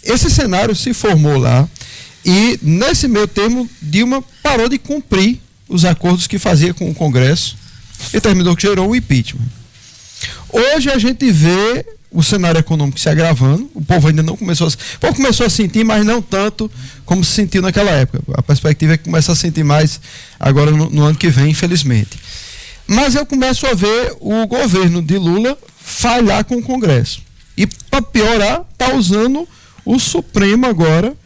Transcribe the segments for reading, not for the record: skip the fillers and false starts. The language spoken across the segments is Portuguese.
esse cenário se formou lá e, nesse meio termo, Dilma parou de cumprir os acordos que fazia com o Congresso e terminou que gerou o impeachment. Hoje a gente vê o cenário econômico se agravando, o povo ainda não começou a sentir, mas não tanto como se sentiu naquela época. A perspectiva é que começa a sentir mais agora no ano que vem, infelizmente. Mas eu começo a ver o governo de Lula falhar com o Congresso. E, para piorar, está usando o Supremo agora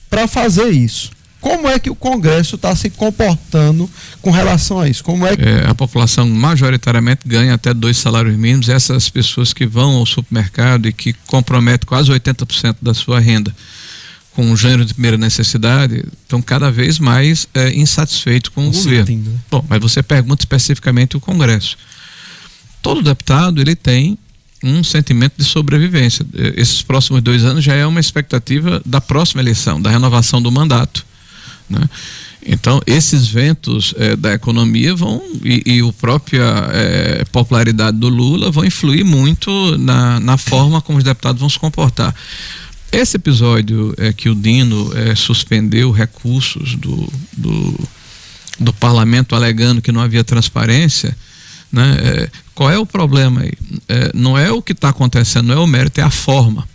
para fazer isso. Como é que o Congresso está se comportando com relação a isso? Como é que... A população majoritariamente ganha até 2 salários mínimos. Essas pessoas que vão ao supermercado e que comprometem quase 80% da sua renda com um gênero de primeira necessidade, estão cada vez mais insatisfeitos com o governo. Bom, mas você pergunta especificamente o Congresso. Todo deputado, ele tem um sentimento de sobrevivência. Esses próximos 2 anos já é uma expectativa da próxima eleição, da renovação do mandato, né? Então, esses ventos da economia vão, e a própria popularidade do Lula vão influir muito na forma como os deputados vão se comportar. Esse episódio que o Dino suspendeu recursos do parlamento alegando que não havia transparência, né? Qual é o problema aí? Não é o que está acontecendo, não é o mérito, é a forma,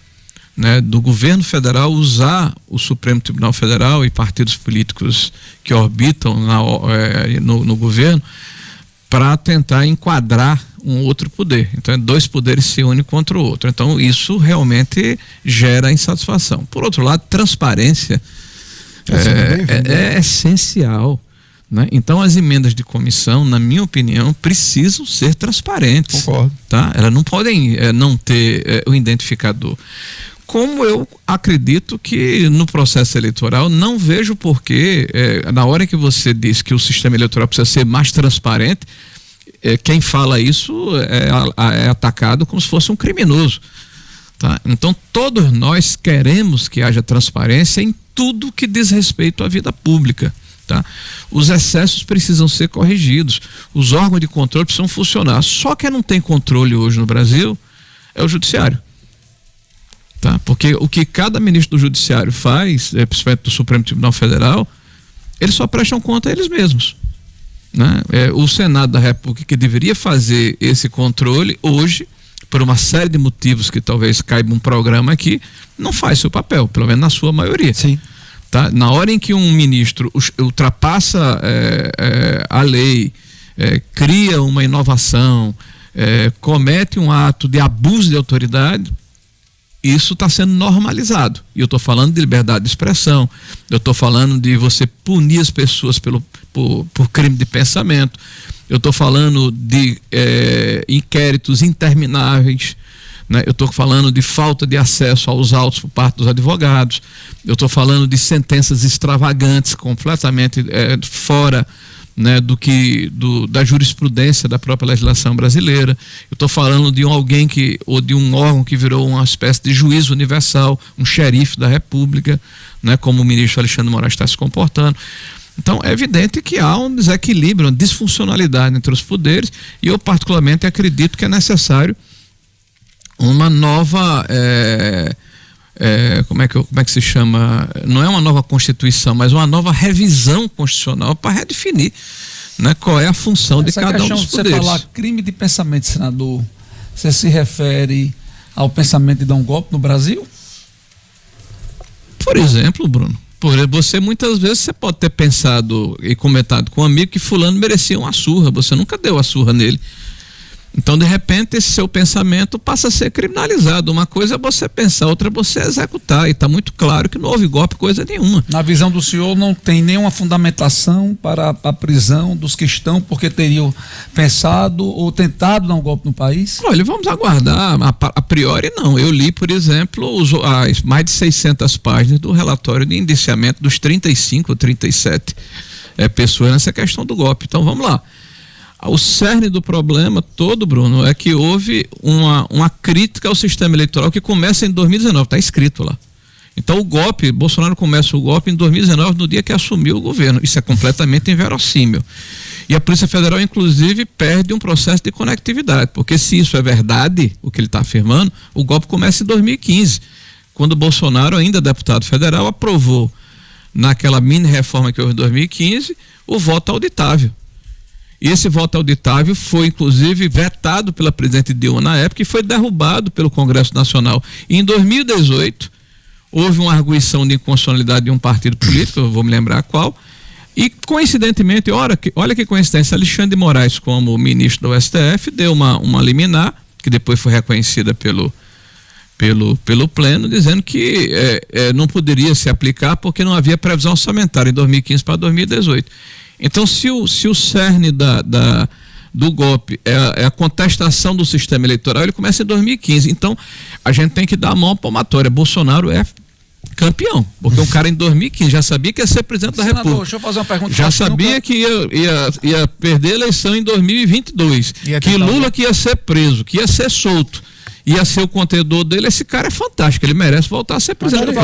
né, do governo federal usar o Supremo Tribunal Federal e partidos políticos que orbitam no governo para tentar enquadrar um outro poder. Então, 2 poderes se unem contra o outro. Então, isso realmente gera insatisfação. Por outro lado, transparência é essencial, né? Então, as emendas de comissão, na minha opinião, precisam ser transparentes. Concordo. Tá? Elas não podem não ter o identificador. Como eu acredito que no processo eleitoral não vejo porquê, na hora que você diz que o sistema eleitoral precisa ser mais transparente, quem fala isso é atacado como se fosse um criminoso, tá? Então todos nós queremos que haja transparência em tudo que diz respeito à vida pública, tá? Os excessos precisam ser corrigidos, os órgãos de controle precisam funcionar. Só quem não tem controle hoje no Brasil é o judiciário. Tá? Porque o que cada ministro do Judiciário faz, principalmente do Supremo Tribunal Federal, eles só prestam conta a eles mesmos, né? O Senado da República, que deveria fazer esse controle, hoje, por uma série de motivos que talvez caiba um programa aqui, não faz seu papel, pelo menos na sua maioria. Sim. Tá? Na hora em que um ministro ultrapassa a lei, cria uma inovação, comete um ato de abuso de autoridade, isso está sendo normalizado. E eu estou falando de liberdade de expressão, eu estou falando de você punir as pessoas por crime de pensamento, eu estou falando de inquéritos intermináveis, né? Eu estou falando de falta de acesso aos autos por parte dos advogados, eu estou falando de sentenças extravagantes, completamente fora, né, da jurisprudência da própria legislação brasileira. Eu estou falando de alguém ou de um órgão que virou uma espécie de juiz universal, um xerife da República, né, como o ministro Alexandre de Moraes está se comportando. Então é evidente que há um desequilíbrio, uma disfuncionalidade entre os poderes, e eu particularmente acredito que é necessário uma nova como é que se chama? Não é uma nova Constituição, mas uma nova revisão constitucional para redefinir, né, qual é a função de cada um dos poderes. Você falar crime de pensamento, senador, você se refere ao pensamento de dar um golpe no Brasil? Por exemplo, Bruno, você muitas vezes você pode ter pensado e comentado com um amigo que fulano merecia uma surra, você nunca deu a surra nele. Então, de repente, esse seu pensamento passa a ser criminalizado. Uma coisa é você pensar, outra é você executar. E está muito claro que não houve golpe, coisa nenhuma. Na visão do senhor, não tem nenhuma fundamentação para a prisão dos que estão porque teriam pensado ou tentado dar um golpe no país? Olha, vamos aguardar. A priori, não. Eu li, por exemplo, as mais de 600 páginas do relatório de indiciamento dos 35 ou 37 pessoas nessa questão do golpe. Então, vamos lá. O cerne do problema todo, Bruno, é que houve uma crítica ao sistema eleitoral que começa em 2019, está escrito lá. Então Bolsonaro começa o golpe em 2019, no dia que assumiu o governo. Isso é completamente inverossímil. E a Polícia Federal, inclusive, perde um processo de conectividade, porque se isso é verdade, o que ele está afirmando, o golpe começa em 2015, quando Bolsonaro, ainda deputado federal, aprovou naquela mini reforma que houve em 2015 o voto auditável. E esse voto auditável foi, inclusive, vetado pela presidente Dilma na época e foi derrubado pelo Congresso Nacional. E em 2018, houve uma arguição de inconstitucionalidade de um partido político, eu vou me lembrar qual, e coincidentemente, olha que coincidência, Alexandre de Moraes, como ministro do STF, deu uma liminar, que depois foi reconhecida pelo Pleno, dizendo que não poderia se aplicar porque não havia previsão orçamentária em 2015 para 2018. Então, se o cerne do golpe é a contestação do sistema eleitoral, ele começa em 2015. Então, a gente tem que dar a mão à palmatória. Bolsonaro é campeão, porque o cara em 2015 já sabia que ia ser presidente da República. Deixa eu fazer uma pergunta. Já sabia que ia perder a eleição em 2022, que Lula que ia ser preso, que ia ser solto, ia ser o contendor dele. Esse cara é fantástico, ele merece voltar a ser presidente do país.